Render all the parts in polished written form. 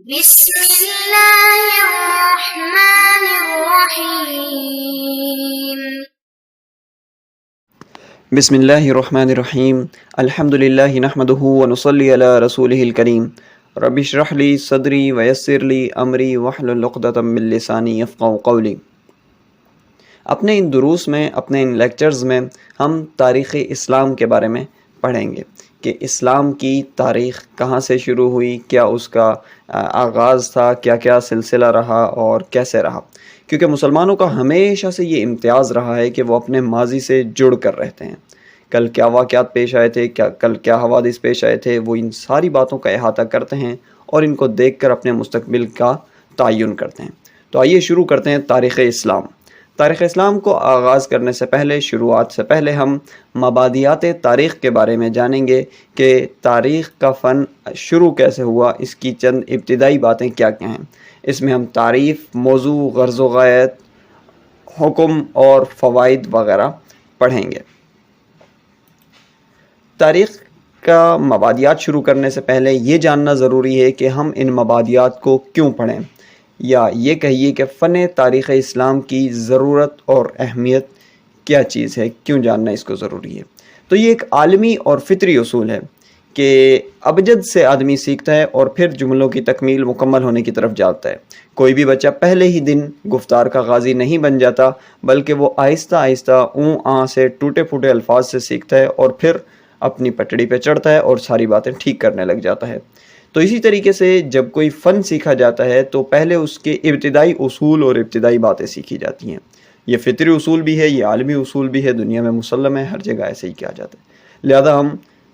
بسم اللہ الرحمن الرحیم بسم اللہ الرحمن الرحیم الحمد للہ نحمده ونصلی علی رسولہ الکریم رب اشرح لی صدری ویسر لی امری واحلل عقدۃ من لسانی یفقہوا قولی۔ اپنے ان دروس میں، اپنے ان لیکچرز میں ہم تاریخ اسلام کے بارے میں پڑھیں گے کہ اسلام کی تاریخ کہاں سے شروع ہوئی، کیا اس کا آغاز تھا، کیا کیا سلسلہ رہا اور کیسے رہا، کیونکہ مسلمانوں کا ہمیشہ سے یہ امتیاز رہا ہے کہ وہ اپنے ماضی سے جڑ کر رہتے ہیں۔ کل کیا واقعات پیش آئے تھے، کل کیا حوادث پیش آئے تھے، وہ ان ساری باتوں کا احاطہ کرتے ہیں اور ان کو دیکھ کر اپنے مستقبل کا تعین کرتے ہیں۔ تو آئیے شروع کرتے ہیں تاریخ اسلام۔ تاریخ اسلام کو آغاز کرنے سے پہلے، شروعات سے پہلے ہم مبادیات تاریخ کے بارے میں جانیں گے کہ تاریخ کا فن شروع کیسے ہوا، اس کی چند ابتدائی باتیں کیا کیا ہیں۔ اس میں ہم تعریف، موضوع، غرض و غایت، حکم اور فوائد وغیرہ پڑھیں گے۔ تاریخ کا مبادیات شروع کرنے سے پہلے یہ جاننا ضروری ہے کہ ہم ان مبادیات کو کیوں پڑھیں، یا یہ کہیے کہ فن تاریخ اسلام کی ضرورت اور اہمیت کیا چیز ہے، کیوں جاننا اس کو ضروری ہے۔ تو یہ ایک عالمی اور فطری اصول ہے کہ ابجد سے آدمی سیکھتا ہے اور پھر جملوں کی تکمیل مکمل ہونے کی طرف جاتا ہے۔ کوئی بھی بچہ پہلے ہی دن گفتار کا غازی نہیں بن جاتا، بلکہ وہ آہستہ آہستہ اوں آں سے ٹوٹے پھوٹے الفاظ سے سیکھتا ہے اور پھر اپنی پٹڑی پہ چڑھتا ہے اور ساری باتیں ٹھیک کرنے لگ جاتا ہے۔ تو اسی طریقے سے جب کوئی فن سیکھا جاتا ہے تو پہلے اس کے ابتدائی اصول اور ابتدائی باتیں سیکھی جاتی ہیں۔ یہ فطری اصول بھی ہے، یہ عالمی اصول بھی ہے، دنیا میں مسلم ہے، ہر جگہ ایسے ہی کیا جاتا ہے۔ لہذا ہم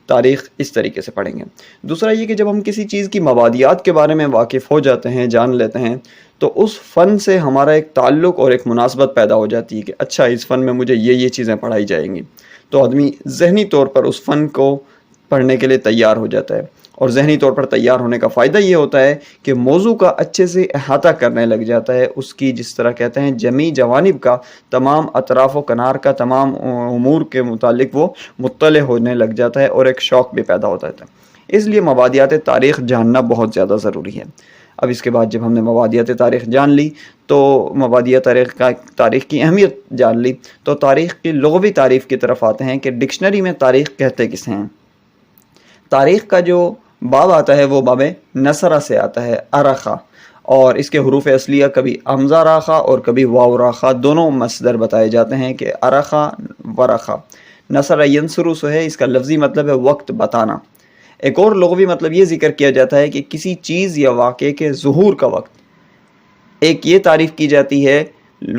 تاریخ اس طریقے سے پڑھیں گے۔ دوسرا یہ کہ جب ہم کسی چیز کی مبادیات کے بارے میں واقف ہو جاتے ہیں، جان لیتے ہیں، تو اس فن سے ہمارا ایک تعلق اور ایک مناسبت پیدا ہو جاتی ہے کہ اچھا اس فن میں مجھے یہ چیزیں پڑھائی جائیں گی۔ تو آدمی ذہنی طور پر اس فن کو پڑھنے کے لیے تیار ہو جاتا ہے، اور ذہنی طور پر تیار ہونے کا فائدہ یہ ہوتا ہے کہ موضوع کا اچھے سے احاطہ کرنے لگ جاتا ہے، اس کی جس طرح کہتے ہیں جمی جوانب کا، تمام اطراف و کنار کا، تمام امور کے متعلق وہ مطلع ہونے لگ جاتا ہے اور ایک شوق بھی پیدا ہوتا ہے۔ اس لیے مبادیات تاریخ جاننا بہت زیادہ ضروری ہے۔ اب اس کے بعد جب ہم نے مبادیات تاریخ جان لی تو مبادیات تاریخ کی اہمیت جان لی، تو تاریخ کی لغوی تعریف کی طرف آتے ہیں کہ ڈکشنری میں تاریخ کہتے کسے ہیں۔ تاریخ کا جو باب آتا ہے وہ باب نصرہ سے آتا ہے، ارخا، اور اس کے حروف اصلیہ کبھی حمزہ راخا اور کبھی واو راخا، دونوں مصدر بتائے جاتے ہیں کہ ارخا ورخا۔ نصر ینصرو سے ہے، اس کا لفظی مطلب ہے وقت بتانا۔ ایک اور لغوی مطلب یہ ذکر کیا جاتا ہے کہ کسی چیز یا واقعے کے ظہور کا وقت۔ ایک یہ تعریف کی جاتی ہے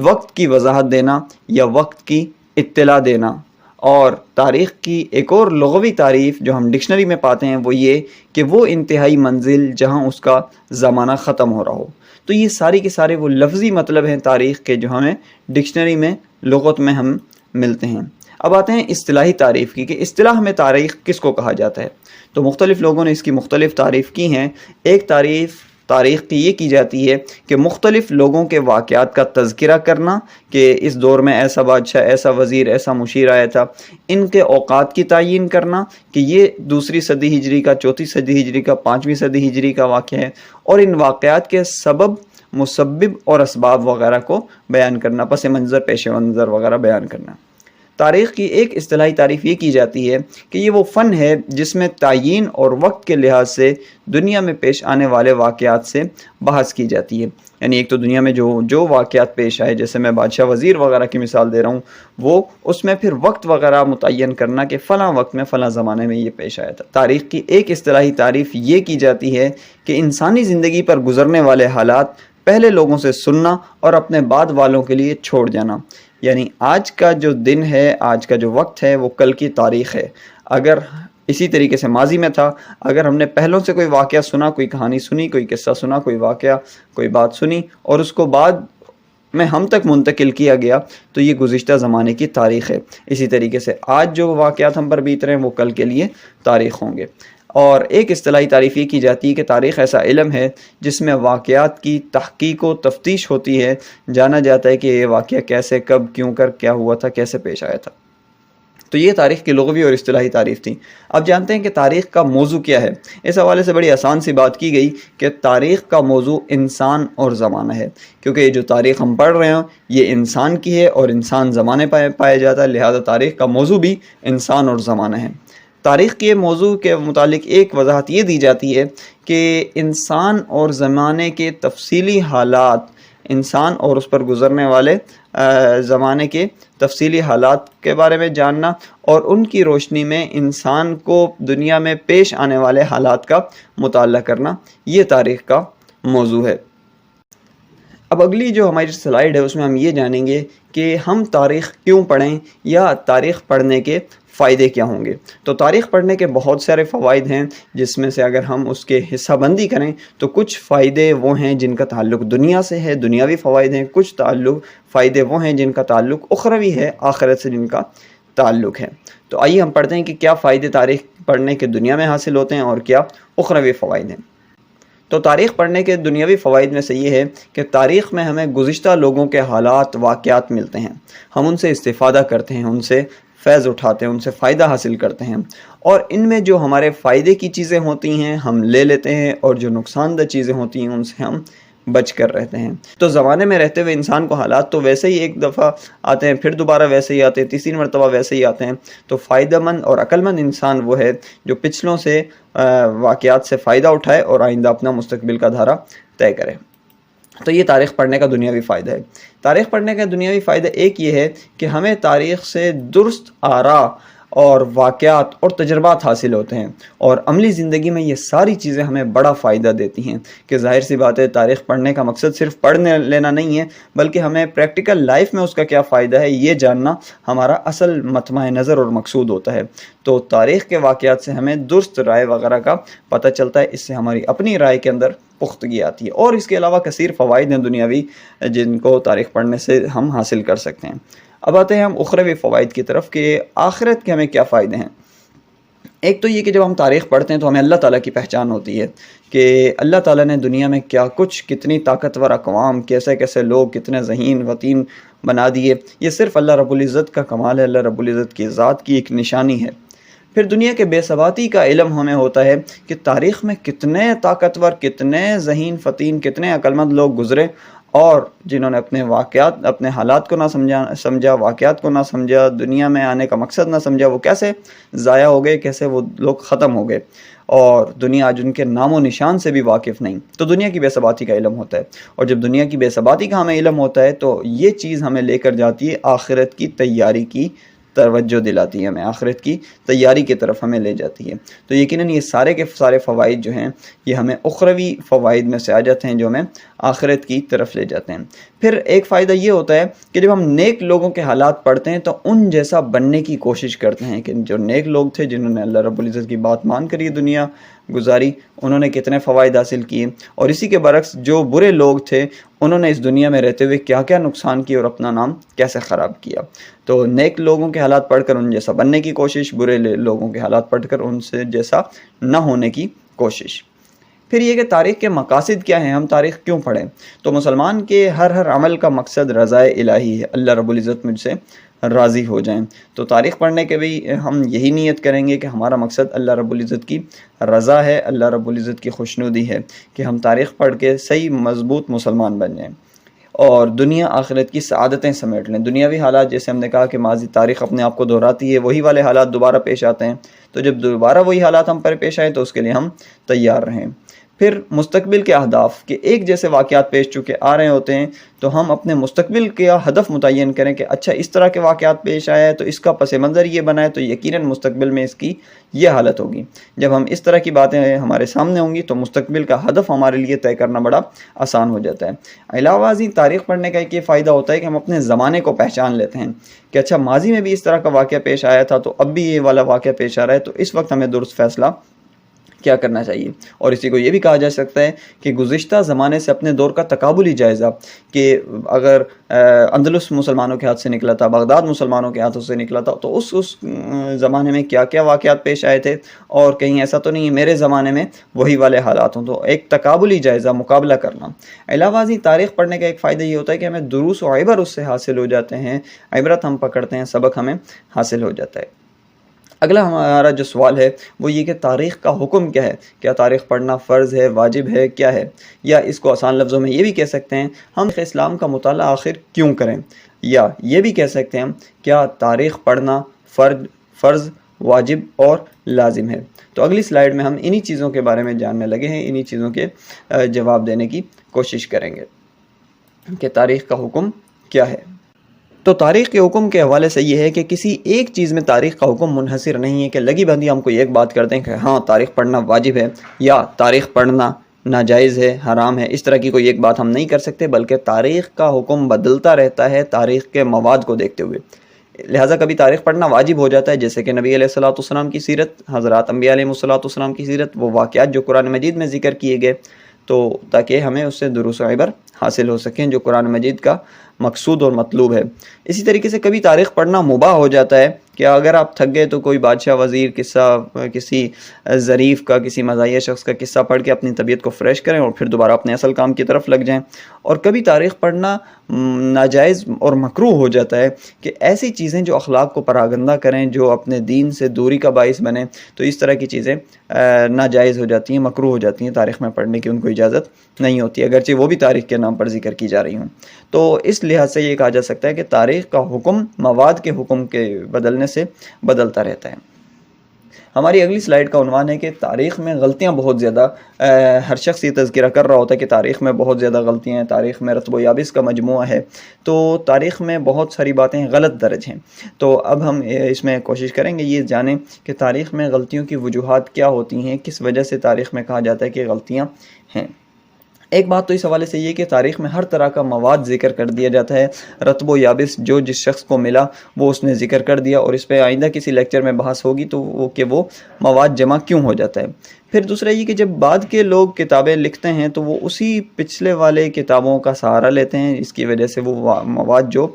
وقت کی وضاحت دینا یا وقت کی اطلاع دینا۔ اور تاریخ کی ایک اور لغوی تعریف جو ہم ڈکشنری میں پاتے ہیں وہ یہ کہ وہ انتہائی منزل جہاں اس کا زمانہ ختم ہو رہا ہو۔ تو یہ سارے کے سارے وہ لفظی مطلب ہیں تاریخ کے جو ہمیں ڈکشنری میں، لغت میں ہم ملتے ہیں۔ اب آتے ہیں اصطلاحی تعریف کی کہ اصطلاح میں تاریخ کس کو کہا جاتا ہے۔ تو مختلف لوگوں نے اس کی مختلف تعریف کی ہیں۔ ایک تعریف تاریخ کی یہ کی جاتی ہے کہ مختلف لوگوں کے واقعات کا تذکرہ کرنا کہ اس دور میں ایسا بادشاہ، ایسا وزیر، ایسا مشیر آیا تھا، ان کے اوقات کی تعیین کرنا کہ یہ 2 صدی ہجری کا، 4 صدی ہجری کا، 5ویں صدی ہجری کا واقعہ ہے، اور ان واقعات کے سبب، مسبب اور اسباب وغیرہ کو بیان کرنا، پس منظر، پیش منظر وغیرہ بیان کرنا۔ تاریخ کی ایک اصطلاحی تعریف یہ کی جاتی ہے کہ یہ وہ فن ہے جس میں تعیین اور وقت کے لحاظ سے دنیا میں پیش آنے والے واقعات سے بحث کی جاتی ہے۔ یعنی ایک تو دنیا میں جو واقعات پیش آئے، جیسے میں بادشاہ وزیر وغیرہ کی مثال دے رہا ہوں، وہ اس میں پھر وقت وغیرہ متعین کرنا کہ فلاں وقت میں، فلاں زمانے میں یہ پیش آیا تھا۔ تاریخ کی ایک اصطلاحی تعریف یہ کی جاتی ہے کہ انسانی زندگی پر گزرنے والے حالات پہلے لوگوں سے سننا اور اپنے بعد والوں کے لیے چھوڑ جانا۔ یعنی آج کا جو دن ہے، آج کا جو وقت ہے، وہ کل کی تاریخ ہے۔ اگر اسی طریقے سے ماضی میں تھا، اگر ہم نے پہلوں سے کوئی واقعہ سنا، کوئی کہانی سنی، کوئی قصہ سنا، کوئی واقعہ، کوئی بات سنی، اور اس کو بعد میں ہم تک منتقل کیا گیا، تو یہ گزشتہ زمانے کی تاریخ ہے۔ اسی طریقے سے آج جو واقعات ہم پر بیت رہے ہیں وہ کل کے لیے تاریخ ہوں گے۔ اور ایک اصطلاحی تعریف یہ کی جاتی ہے کہ تاریخ ایسا علم ہے جس میں واقعات کی تحقیق و تفتیش ہوتی ہے، جانا جاتا ہے کہ یہ واقعہ کیسے، کب، کیوں کر، کیا ہوا تھا، کیسے پیش آیا تھا۔ تو یہ تاریخ کی لغوی اور اصطلاحی تعریف تھی۔ اب جانتے ہیں کہ تاریخ کا موضوع کیا ہے۔ اس حوالے سے بڑی آسان سی بات کی گئی کہ تاریخ کا موضوع انسان اور زمانہ ہے، کیونکہ یہ جو تاریخ ہم پڑھ رہے ہیں یہ انسان کی ہے اور انسان زمانے پایا جاتا ہے، لہذا تاریخ کا موضوع بھی انسان اور زمانہ ہے۔ تاریخ کے موضوع کے متعلق ایک وضاحت یہ دی جاتی ہے کہ انسان اور زمانے کے تفصیلی حالات، انسان اور اس پر گزرنے والے زمانے کے تفصیلی حالات کے بارے میں جاننا اور ان کی روشنی میں انسان کو دنیا میں پیش آنے والے حالات کا مطالعہ کرنا، یہ تاریخ کا موضوع ہے۔ اب اگلی جو ہماری سلائیڈ ہے اس میں ہم یہ جانیں گے کہ ہم تاریخ کیوں پڑھیں یا تاریخ پڑھنے کے فائدے کیا ہوں گے۔ تو تاریخ پڑھنے کے بہت سارے فوائد ہیں، جس میں سے اگر ہم اس کے حصہ بندی کریں تو کچھ فائدے وہ ہیں جن کا تعلق دنیا سے ہے، دنیاوی فوائد ہیں، کچھ فائدے وہ ہیں جن کا تعلق اخروی ہے، آخرت سے جن کا تعلق ہے۔ تو آئیے ہم پڑھتے ہیں کہ کیا فائدے تاریخ پڑھنے کے دنیا میں حاصل ہوتے ہیں اور کیا اخروی فوائد ہیں۔ تو تاریخ پڑھنے کے دنیاوی فوائد میں سے یہ ہے کہ تاریخ میں ہمیں گزشتہ لوگوں کے حالات، واقعات ملتے ہیں، ہم ان سے استفادہ کرتے ہیں، ان سے فیض اٹھاتے ہیں، ان سے فائدہ حاصل کرتے ہیں، اور ان میں جو ہمارے فائدے کی چیزیں ہوتی ہیں ہم لے لیتے ہیں اور جو نقصان دہ چیزیں ہوتی ہیں ان سے ہم بچ کر رہتے ہیں۔ تو زمانے میں رہتے ہوئے انسان کو حالات تو ویسے ہی ایک دفعہ آتے ہیں، پھر دوبارہ ویسے ہی آتے ہیں، تیسری مرتبہ ویسے ہی آتے ہیں۔ تو فائدہ مند اور عقل مند انسان وہ ہے جو پچھلوں سے واقعات سے فائدہ اٹھائے اور آئندہ اپنا مستقبل کا دھارا طے کرے۔ تو یہ تاریخ پڑھنے کا دنیاوی فائدہ ہے۔ تاریخ پڑھنے کا دنیاوی فائدہ ایک یہ ہے کہ ہمیں تاریخ سے درست آراء اور واقعات اور تجربات حاصل ہوتے ہیں، اور عملی زندگی میں یہ ساری چیزیں ہمیں بڑا فائدہ دیتی ہیں کہ ظاہر سی بات ہے تاریخ پڑھنے کا مقصد صرف پڑھنے لینا نہیں ہے، بلکہ ہمیں پریکٹیکل لائف میں اس کا کیا فائدہ ہے یہ جاننا ہمارا اصل مطمع نظر اور مقصود ہوتا ہے۔ تو تاریخ کے واقعات سے ہمیں درست رائے وغیرہ کا پتہ چلتا ہے، اس سے ہماری اپنی رائے کے اندر پختگی آتی ہے، اور اس کے علاوہ کثیر فوائد ہیں دنیاوی جن کو تاریخ پڑھنے سے ہم حاصل کر سکتے ہیں۔ اب آتے ہیں ہم اخروی فوائد کی طرف کہ آخرت کے ہمیں کیا فائدے ہیں۔ ایک تو یہ کہ جب ہم تاریخ پڑھتے ہیں تو ہمیں اللہ تعالیٰ کی پہچان ہوتی ہے کہ اللہ تعالیٰ نے دنیا میں کیا کچھ، کتنی طاقتور اقوام، کیسے کیسے لوگ کتنے ذہین وطین بنا دیے، یہ صرف اللہ رب العزت کا کمال ہے، اللہ رب العزت کی ذات کی ایک نشانی ہے۔ پھر دنیا کے بے ثباتی کا علم ہمیں ہوتا ہے کہ تاریخ میں کتنے طاقتور، کتنے ذہین فتین، کتنے عقل مند لوگ گزرے، اور جنہوں نے اپنے واقعات، اپنے حالات کو نہ سمجھا، واقعات کو نہ سمجھا، دنیا میں آنے کا مقصد نہ سمجھا، وہ کیسے ضائع ہو گئے، کیسے وہ لوگ ختم ہو گئے، اور دنیا آج ان کے نام و نشان سے بھی واقف نہیں۔ تو دنیا کی بے ثباتی کا علم ہوتا ہے، اور جب دنیا کی بے ثباتی کا ہمیں علم ہوتا ہے تو یہ چیز ہمیں لے کر جاتی ہے آخرت کی تیاری کی توجہ دلاتی ہے، ہمیں آخرت کی تیاری کی طرف ہمیں لے جاتی ہے۔ تو یقیناً یہ سارے کے سارے فوائد جو ہیں یہ ہمیں اخروی فوائد میں سے آ جاتے ہیں جو ہمیں آخرت کی طرف لے جاتے ہیں۔ پھر ایک فائدہ یہ ہوتا ہے کہ جب ہم نیک لوگوں کے حالات پڑھتے ہیں تو ان جیسا بننے کی کوشش کرتے ہیں کہ جو نیک لوگ تھے، جنہوں نے اللہ رب العزت کی بات مان کر یہ دنیا گزاری، انہوں نے کتنے فوائد حاصل کیے، اور اسی کے برعکس جو برے لوگ تھے انہوں نے اس دنیا میں رہتے ہوئے کیا کیا نقصان کیے اور اپنا نام کیسے خراب کیا۔ تو نیک لوگوں کے حالات پڑھ کر ان جیسا بننے کی کوشش، برے لوگوں کے حالات پڑھ کر ان سے جیسا نہ ہونے کی کوشش۔ پھر یہ کہ تاریخ کے مقاصد کیا ہیں، ہم تاریخ کیوں پڑھیں۔ تو مسلمان کے ہر عمل کا مقصد رضائے الہی ہے، اللہ رب العزت مجھ سے راضی ہو جائیں۔ تو تاریخ پڑھنے کے بھی ہم یہی نیت کریں گے کہ ہمارا مقصد اللہ رب العزت کی رضا ہے، اللہ رب العزت کی خوشنودی ہے، کہ ہم تاریخ پڑھ کے صحیح مضبوط مسلمان بن جائیں اور دنیا آخرت کی سعادتیں سمیٹ لیں۔ دنیاوی حالات جیسے ہم نے کہا کہ ماضی تاریخ اپنے آپ کو دہراتی ہے، وہی والے حالات دوبارہ پیش آتے ہیں، تو جب دوبارہ وہی حالات ہم پر پیش آئیں تو اس کے لیے ہم تیار رہیں۔ پھر مستقبل کے اہداف کہ ایک جیسے واقعات پیش چکے آ رہے ہوتے ہیں تو ہم اپنے مستقبل کا ہدف متعین کریں کہ اچھا اس طرح کے واقعات پیش آیا ہے تو اس کا پس منظر یہ بنا ہے تو یقیناً مستقبل میں اس کی یہ حالت ہوگی۔ جب ہم اس طرح کی باتیں ہمارے سامنے ہوں گی تو مستقبل کا ہدف ہمارے لیے طے کرنا بڑا آسان ہو جاتا ہے۔ علاوہ ازیں تاریخ پڑھنے کا ایک یہ فائدہ ہوتا ہے کہ ہم اپنے زمانے کو پہچان لیتے ہیں کہ اچھا ماضی میں بھی اس طرح کا واقعہ پیش آیا تھا تو اب بھی یہ والا واقعہ پیش آ رہا ہے، تو اس وقت ہمیں درست فیصلہ کیا کرنا چاہیے۔ اور اسی کو یہ بھی کہا جا سکتا ہے کہ گزشتہ زمانے سے اپنے دور کا تقابلی جائزہ، کہ اگر اندلس مسلمانوں کے ہاتھ سے نکلا تھا، بغداد مسلمانوں کے ہاتھوں سے نکلا تھا، تو اس زمانے میں کیا کیا واقعات پیش آئے تھے، اور کہیں ایسا تو نہیں ہے میرے زمانے میں وہی والے حالات ہوں، تو ایک تقابلی جائزہ، مقابلہ کرنا۔ علاوہ ازیں تاریخ پڑھنے کا ایک فائدہ یہ ہوتا ہے کہ ہمیں دروس و عبر اس سے حاصل ہو جاتے ہیں، عبرت ہم پکڑتے ہیں، سبق ہمیں حاصل ہو جاتا ہے۔ اگلا ہمارا جو سوال ہے وہ یہ کہ تاریخ کا حکم کیا ہے؟ کیا تاریخ پڑھنا فرض ہے، واجب ہے، کیا ہے؟ یا اس کو آسان لفظوں میں یہ بھی کہہ سکتے ہیں ہم اسلام کا مطالعہ آخر کیوں کریں؟ یا یہ بھی کہہ سکتے ہیں ہم کیا تاریخ پڑھنا فرض، واجب اور لازم ہے؟ تو اگلی سلائیڈ میں ہم انہی چیزوں کے بارے میں جاننے لگے ہیں، انہی چیزوں کے جواب دینے کی کوشش کریں گے کہ تاریخ کا حکم کیا ہے۔ تو تاریخ کے حکم کے حوالے سے یہ ہے کہ کسی ایک چیز میں تاریخ کا حکم منحصر نہیں ہے کہ لگی بندی ہم کوئی ایک بات کرتے ہیں کہ ہاں تاریخ پڑھنا واجب ہے یا تاریخ پڑھنا ناجائز ہے، حرام ہے، اس طرح کی کوئی ایک بات ہم نہیں کر سکتے، بلکہ تاریخ کا حکم بدلتا رہتا ہے تاریخ کے مواد کو دیکھتے ہوئے۔ لہٰذا کبھی تاریخ پڑھنا واجب ہو جاتا ہے، جیسے کہ نبی علیہ الصلوۃ والسلام کی سیرت، حضرات انبیاء علیہ الصلوۃ والسلام کی سیرت، وہ واقعات جو قرآن مجید میں ذکر کیے گئے، تو تاکہ ہمیں اس سے دروس و عبر حاصل ہو سکیں جو قرآن مجید کا مقصود اور مطلوب ہے۔ اسی طریقے سے کبھی تاریخ پڑھنا مباح ہو جاتا ہے کہ اگر آپ تھک گئے تو کوئی بادشاہ، وزیر قصہ، کسی ظریف کا، کسی مزاحیہ شخص کا قصہ پڑھ کے اپنی طبیعت کو فریش کریں اور پھر دوبارہ اپنے اصل کام کی طرف لگ جائیں۔ اور کبھی تاریخ پڑھنا ناجائز اور مکروہ ہو جاتا ہے کہ ایسی چیزیں جو اخلاق کو پراگندہ کریں، جو اپنے دین سے دوری کا باعث بنیں، تو اس طرح کی چیزیں ناجائز ہو جاتی ہیں، مکروہ ہو جاتی ہیں، تاریخ میں پڑھنے کی ان کو اجازت نہیں ہوتی، اگرچہ وہ بھی تاریخ کے نام پر ذکر کی جا رہی ہوں۔ تو اس لحاظ سے یہ کہا جا سکتا ہے کہ تاریخ کا حکم مواد کے حکم کے بدلنے سے بدلتا رہتا ہے۔ ہماری اگلی سلائیڈ کا عنوان ہے کہ تاریخ میں غلطیاں بہت زیادہ، ہر شخص یہ تذکرہ کر رہا ہوتا ہے کہ تاریخ میں بہت زیادہ غلطیاں ہیں، تاریخ میں رتب و یابس کا مجموعہ ہے، تو تاریخ میں بہت ساری باتیں غلط درج ہیں۔ تو اب ہم اس میں کوشش کریں گے یہ جانیں کہ تاریخ میں غلطیوں کی وجوہات کیا ہوتی ہیں، کس وجہ سے تاریخ میں کہا جاتا ہے کہ غلطیاں ہیں۔ ایک بات تو اس حوالے سے یہ کہ تاریخ میں ہر طرح کا مواد ذکر کر دیا جاتا ہے، رتب و یابس جو جس شخص کو ملا وہ اس نے ذکر کر دیا، اور اس پہ آئندہ کسی لیکچر میں بحث ہوگی تو وہ مواد جمع کیوں ہو جاتا ہے۔ پھر دوسرا یہ کہ جب بعد کے لوگ کتابیں لکھتے ہیں تو وہ اسی پچھلے والے کتابوں کا سہارا لیتے ہیں، اس کی وجہ سے وہ مواد جو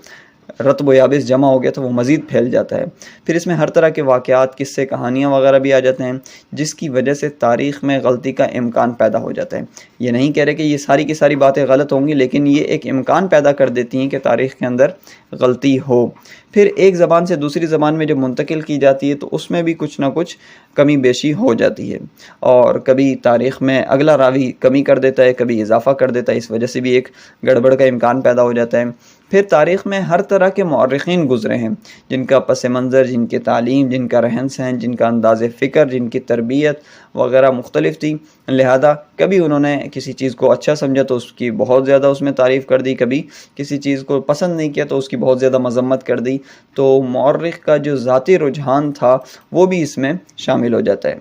رتب و یابس جمع ہو گیا تو وہ مزید پھیل جاتا ہے۔ پھر اس میں ہر طرح کے واقعات، قصے، کہانیاں وغیرہ بھی آ جاتے ہیں، جس کی وجہ سے تاریخ میں غلطی کا امکان پیدا ہو جاتا ہے۔ یہ نہیں کہہ رہے کہ یہ ساری کی ساری باتیں غلط ہوں گی، لیکن یہ ایک امکان پیدا کر دیتی ہیں کہ تاریخ کے اندر غلطی ہو۔ پھر ایک زبان سے دوسری زبان میں جب منتقل کی جاتی ہے تو اس میں بھی کچھ نہ کچھ کمی بیشی ہو جاتی ہے، اور کبھی تاریخ میں اگلا راوی کمی کر دیتا ہے، کبھی اضافہ کر دیتا ہے، اس وجہ سے بھی ایک گڑبڑ کا امکان پیدا ہو جاتا ہے۔ پھر تاریخ میں ہر طرح کے مورخین گزرے ہیں، جن کا پس منظر، جن کی تعلیم، جن کا رہن سہن، جن کا انداز فکر، جن کی تربیت وغیرہ مختلف تھی، لہذا کبھی انہوں نے کسی چیز کو اچھا سمجھا تو اس کی بہت زیادہ اس میں تعریف کر دی، کبھی کسی چیز کو پسند نہیں کیا تو اس کی بہت زیادہ مذمت کر دی، تو مورخ کا جو ذاتی رجحان تھا وہ بھی اس میں شامل ہو جاتا ہے۔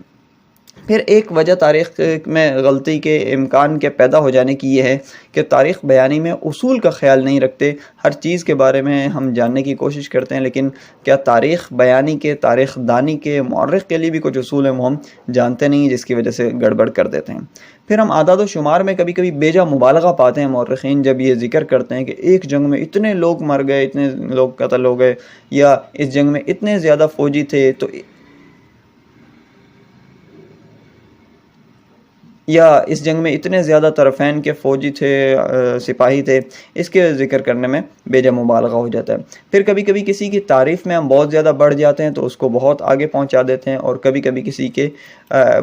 پھر ایک وجہ تاریخ میں غلطی کے امکان کے پیدا ہو جانے کی یہ ہے کہ تاریخ بیانی میں اصول کا خیال نہیں رکھتے۔ ہر چیز کے بارے میں ہم جاننے کی کوشش کرتے ہیں، لیکن کیا تاریخ بیانی کے، تاریخ دانی کے، مورخ کے لیے بھی کچھ اصول ہیں وہ ہم جانتے نہیں، جس کی وجہ سے گڑبڑ کر دیتے ہیں۔ پھر ہم اعداد و شمار میں کبھی کبھی بیجا مبالغہ پاتے ہیں، مورخین جب یہ ذکر کرتے ہیں کہ ایک جنگ میں اتنے لوگ مر گئے، اتنے لوگ قتل ہو گئے، یا اس جنگ میں اتنے زیادہ فوجی تھے، تو یا اس جنگ میں اتنے زیادہ طرفین کے فوجی تھے، سپاہی تھے، اس کے ذکر کرنے میں بیجا مبالغہ ہو جاتا ہے۔ پھر کبھی کبھی کسی کی تعریف میں ہم بہت زیادہ بڑھ جاتے ہیں تو اس کو بہت آگے پہنچا دیتے ہیں، اور کبھی کبھی کسی کے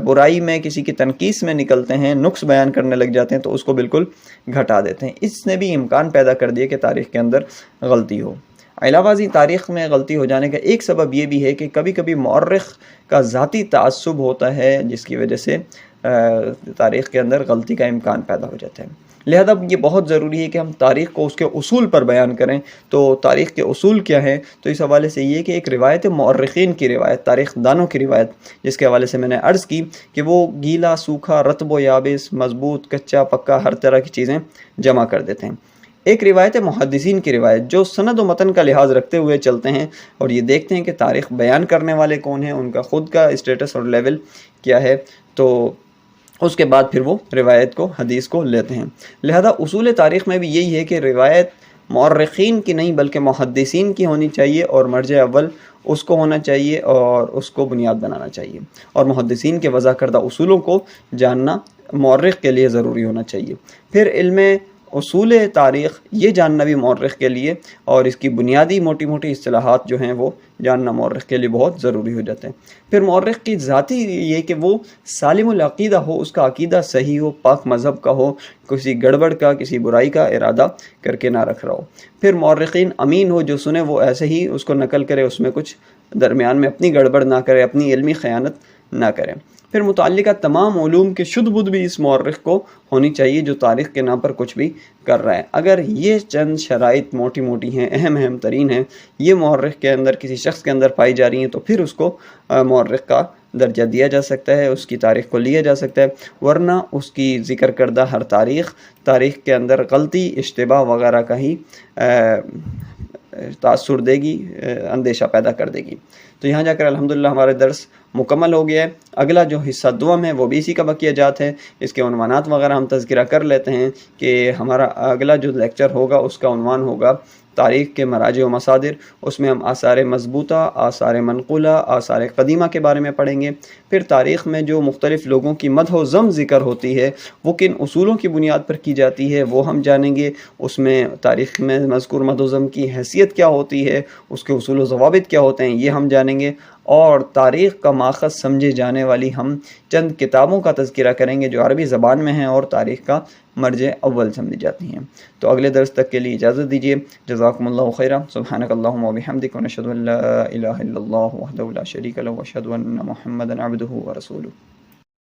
برائی میں، کسی کی تنقیص میں نکلتے ہیں، نقص بیان کرنے لگ جاتے ہیں تو اس کو بالکل گھٹا دیتے ہیں۔ اس نے بھی امکان پیدا کر دیا کہ تاریخ کے اندر غلطی ہو۔ علاوہ ازیں تاریخ میں غلطی ہو جانے کا ایک سبب یہ بھی ہے کہ کبھی کبھی مورخ کا ذاتی تعصب ہوتا ہے، جس کی وجہ سے تاریخ کے اندر غلطی کا امکان پیدا ہو جاتا ہے۔ لہذا یہ بہت ضروری ہے کہ ہم تاریخ کو اس کے اصول پر بیان کریں۔ تو تاریخ کے اصول کیا ہیں؟ تو اس حوالے سے یہ کہ ایک روایت مورخین کی روایت، تاریخ دانوں کی روایت، جس کے حوالے سے میں نے عرض کی کہ وہ گیلا، سوکھا، رطب و یابس، مضبوط، کچا، پکا، ہر طرح کی چیزیں جمع کر دیتے ہیں۔ ایک روایت محدثین کی روایت، جو سند و متن کا لحاظ رکھتے ہوئے چلتے ہیں اور یہ دیکھتے ہیں کہ تاریخ بیان کرنے والے کون ہیں، ان کا خود کا اسٹیٹس اور لیول کیا ہے، تو اس کے بعد پھر وہ روایت کو، حدیث کو لیتے ہیں۔ لہذا اصول تاریخ میں بھی یہی ہے کہ روایت مورخین کی نہیں بلکہ محدثین کی ہونی چاہیے، اور مرجع اول اس کو ہونا چاہیے اور اس کو بنیاد بنانا چاہیے، اور محدثین کے وضع کردہ اصولوں کو جاننا مورخ کے لیے ضروری ہونا چاہیے۔ پھر علم اصول تاریخ یہ جاننا بھی مورخ کے لیے اور اس کی بنیادی موٹی موٹی اصطلاحات جو ہیں وہ جاننا مورخ کے لیے بہت ضروری ہو جاتے ہیں۔ پھر مورخ کی ذاتی یہ کہ وہ سالم العقیدہ ہو، اس کا عقیدہ صحیح ہو، پاک مذہب کا ہو، کسی گڑبڑ کا کسی برائی کا ارادہ کر کے نہ رکھ رہا ہو۔ پھر مورخین امین ہو، جو سنے وہ ایسے ہی اس کو نقل کرے، اس میں کچھ درمیان میں اپنی گڑبڑ نہ کرے، اپنی علمی خیانت نہ کرے۔ پھر متعلقہ تمام علوم کی شدھ بدھ بھی اس مورخ کو ہونی چاہیے جو تاریخ کے نام پر کچھ بھی کر رہا ہے۔ اگر یہ چند شرائط موٹی موٹی ہیں، اہم ترین ہیں، یہ مورخ کے اندر کسی شخص کے اندر پائی جا رہی ہیں، تو پھر اس کو مورخ کا درجہ دیا جا سکتا ہے، اس کی تاریخ کو لیا جا سکتا ہے، ورنہ اس کی ذکر کردہ ہر تاریخ کے اندر غلطی، اشتباہ وغیرہ کا ہی تاثر دے گی، اندیشہ پیدا کر دے گی۔ تو یہاں جا کر الحمدللہ ہمارا درس مکمل ہو گیا ہے۔ اگلا جو حصہ دوم ہے وہ بھی اسی کا بقیہ جات ہے۔ اس کے عنوانات وغیرہ ہم تذکرہ کر لیتے ہیں کہ ہمارا اگلا جو لیکچر ہوگا اس کا عنوان ہوگا تاریخ کے مراجع و مصادر۔ اس میں ہم آثار مضبوطہ، آثار منقولہ، آثار قدیمہ کے بارے میں پڑھیں گے۔ پھر تاریخ میں جو مختلف لوگوں کی مدح و ذم ذکر ہوتی ہے وہ کن اصولوں کی بنیاد پر کی جاتی ہے وہ ہم جانیں گے۔ اس میں تاریخ میں مذکور مدح و ذم کی حیثیت کیا ہوتی ہے، اس کے اصول و ضوابط کیا ہوتے ہیں، یہ ہم جانیں گے۔ اور تاریخ کا ماخذ سمجھے جانے والی ہم چند کتابوں کا تذکرہ کریں گے جو عربی زبان میں ہیں اور تاریخ کا مرجع اول سمجھی جاتی ہیں۔ تو اگلے درس تک کے لیے اجازت دیجیے۔ جزاکم اللہ خیرا۔ سبحانک اللہم و بحمدک، ونشہد ان لا الہ الا اللہ وحدہ لا شریک لہ، واشہد ان محمدا عبدہ ورسولہ۔